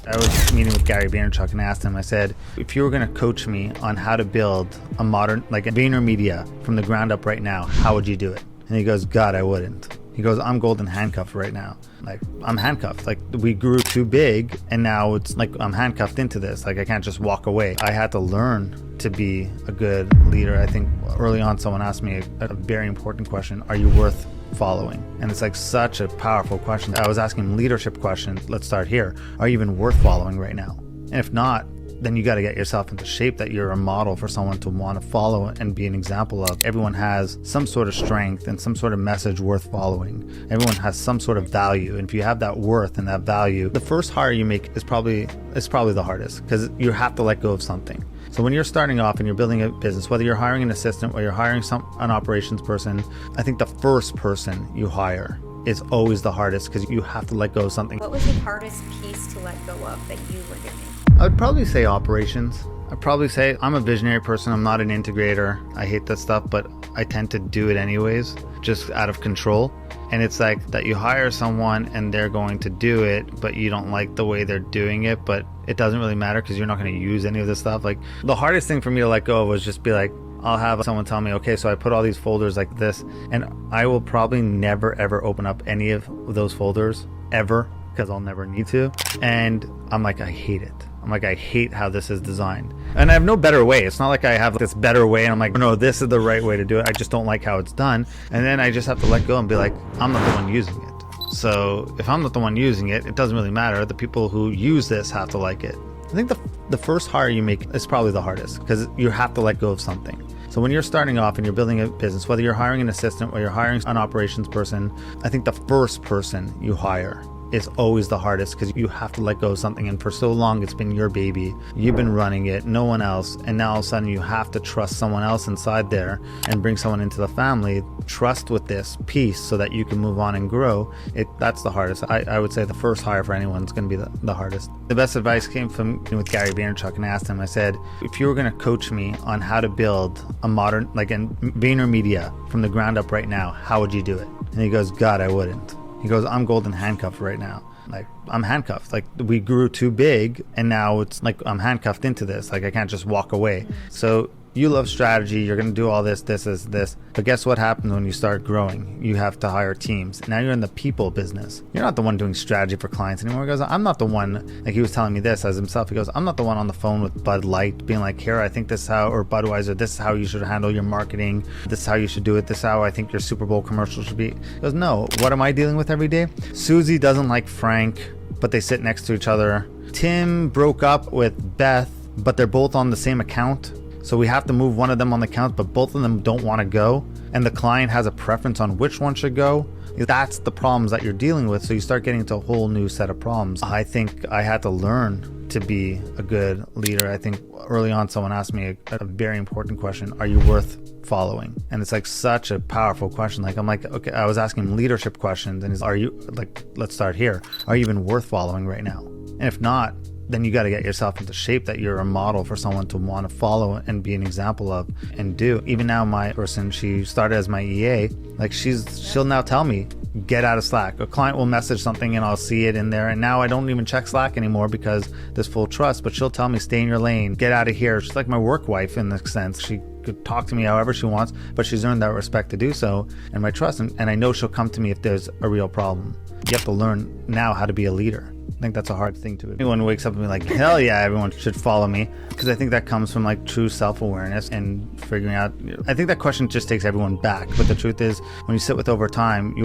I was meeting with Gary Vaynerchuk and asked him, I said, if you were going to coach me on how to build a modern, like a VaynerMedia from the ground up right now, how would you do it? And he goes, God, I wouldn't. He goes, I'm golden handcuffed right now. Like, I'm handcuffed. Like, we grew too big and now it's like I'm handcuffed into this. Like, I can't just walk away. I had to learn to be a good leader. I think early on someone asked me a very important question. Are you worth following? And it's like such a powerful question. I was asking leadership questions. Let's start here. Are you even worth following right now? And if not, then you got to get yourself into shape that you're a model for someone to want to follow and be an example of. Everyone has some sort of strength and some sort of message worth following. Everyone has some sort of value. And if you have that worth and that value, the first hire you make is probably the hardest, because you have to let go of something. So when you're starting off and you're building a business, whether you're hiring an assistant or you're hiring an operations person, I think the first person you hire is always the hardest, because you have to let go of something. What was the hardest piece to let go of that you were doing? I would probably say operations. I'd probably say I'm a visionary person. I'm not an integrator. I hate that stuff, but I tend to do it anyways, just out of control. And it's like that you hire someone and they're going to do it, but you don't like the way they're doing it, but it doesn't really matter because you're not going to use any of this stuff. Like, the hardest thing for me to let go of was just be like, I'll have someone tell me, okay, so I put all these folders like this, and I will probably never ever open up any of those folders ever, because I'll never need to. And I'm like, I hate it. I'm like, I hate how this is designed. And I have no better way. It's not like I have this better way and I'm like, no, this is the right way to do it. I just don't like how it's done. And then I just have to let go and be like, I'm not the one using it. So if I'm not the one using it, it doesn't really matter. The people who use this have to like it. I think the first hire you make is probably the hardest, because you have to let go of something. So when you're starting off and you're building a business, whether you're hiring an assistant or you're hiring an operations person, I think the first person you hire is always the hardest, because you have to let go of something. And for so long, it's been your baby. You've been running it, no one else. And now all of a sudden you have to trust someone else inside there and bring someone into the family. Trust with this piece so that you can move on and grow. That's the hardest. I would say the first hire for anyone is going to be the hardest. The best advice came from with Gary Vaynerchuk, and I asked him, I said, if you were going to coach me on how to build a modern, like a VaynerMedia from the ground up right now, how would you do it? And he goes, God, I wouldn't. He goes, I'm golden handcuffed right now. Like, I'm handcuffed. Like, we grew too big and now it's like I'm handcuffed into this. Like, I can't just walk away. So you love strategy. You're going to do all this. But guess what happens when you start growing? You have to hire teams. Now you're in the people business. You're not the one doing strategy for clients anymore. He goes, I'm not the one, like he was telling me this as himself. He goes, I'm not the one on the phone with Bud Light being like, here, I think this is how, or Budweiser, this is how you should handle your marketing. This is how you should do it. This is how I think your Super Bowl commercial should be. He goes, no, what am I dealing with every day? Susie doesn't like Frank, but they sit next to each other. Tim broke up with Beth, but they're both on the same account. So we have to move one of them on the account, but both of them don't want to go. And the client has a preference on which one should go. That's the problems that you're dealing with. So you start getting into a whole new set of problems. I think I had to learn to be a good leader. I think early on someone asked me a very important question. Are you worth following? And it's like such a powerful question. Like, I'm like, okay, I was asking leadership questions, and are you, like, let's start here. Are you even worth following right now? And if not, then you got to get yourself into shape that you're a model for someone to want to follow and be an example of and do. Even now, my person, she started as my EA, like she'll now tell me, get out of Slack. A client will message something and I'll see it in there. And now I don't even check Slack anymore because there's full trust, but she'll tell me, stay in your lane, get out of here. She's like my work wife in this sense. She could talk to me however she wants, but she's earned that respect to do so and my trust. And I know she'll come to me if there's a real problem. You have to learn now how to be a leader. I think that's a hard thing to do. Anyone wakes up and be like, hell yeah, everyone should follow me. Because I think that comes from like true self-awareness and figuring out, I think that question just takes everyone back. But the truth is, when you sit with over time,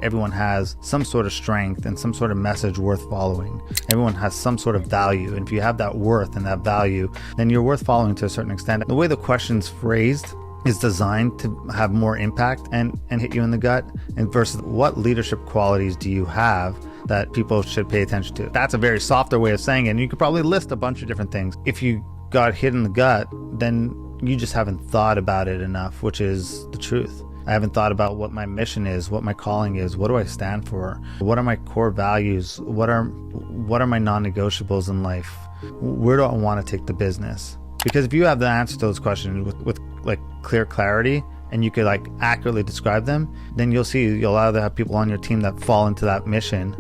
everyone has some sort of strength and some sort of message worth following. Everyone has some sort of value. And if you have that worth and that value, then you're worth following to a certain extent. The way the question's phrased is designed to have more impact and hit you in the gut, and versus what leadership qualities do you have that people should pay attention to. That's a very softer way of saying it, and you could probably list a bunch of different things. If you got hit in the gut, then you just haven't thought about it enough, which is the truth. I haven't thought about what my mission is, what my calling is, what do I stand for, what are my core values, what are my non-negotiables in life, where do I want to take the business? Because if you have the answer to those questions with like clear clarity, and you could like accurately describe them, then you'll either have people on your team that fall into that mission,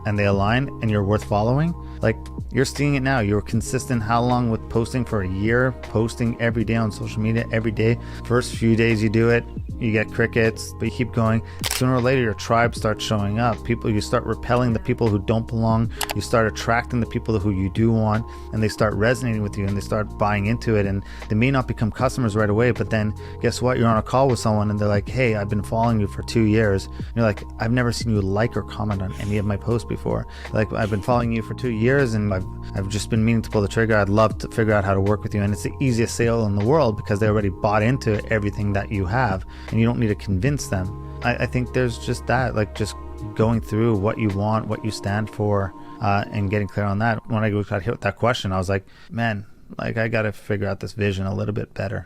and they align and you're worth following, like you're seeing it now. You're consistent. How long with posting for a year, posting every day on social media, every day. First few days you do it, you get crickets, but you keep going. Sooner or later, your tribe starts showing up. You start repelling the people who don't belong. You start attracting the people who you do want, and they start resonating with you and they start buying into it. And they may not become customers right away, but then guess what? You're on a call with someone and they're like, hey, I've been following you for 2 years. And you're like, I've never seen you like or comment on any of my posts before. Like, I've been following you for 2 years and I've just been meaning to pull the trigger. I'd love to figure out how to work with you. And it's the easiest sale in the world because they already bought into everything that you have and you don't need to convince them. I think there's just that, like just going through what you want, what you stand for, and getting clear on that. When I got hit with that question, I was like, man, like I got to figure out this vision a little bit better.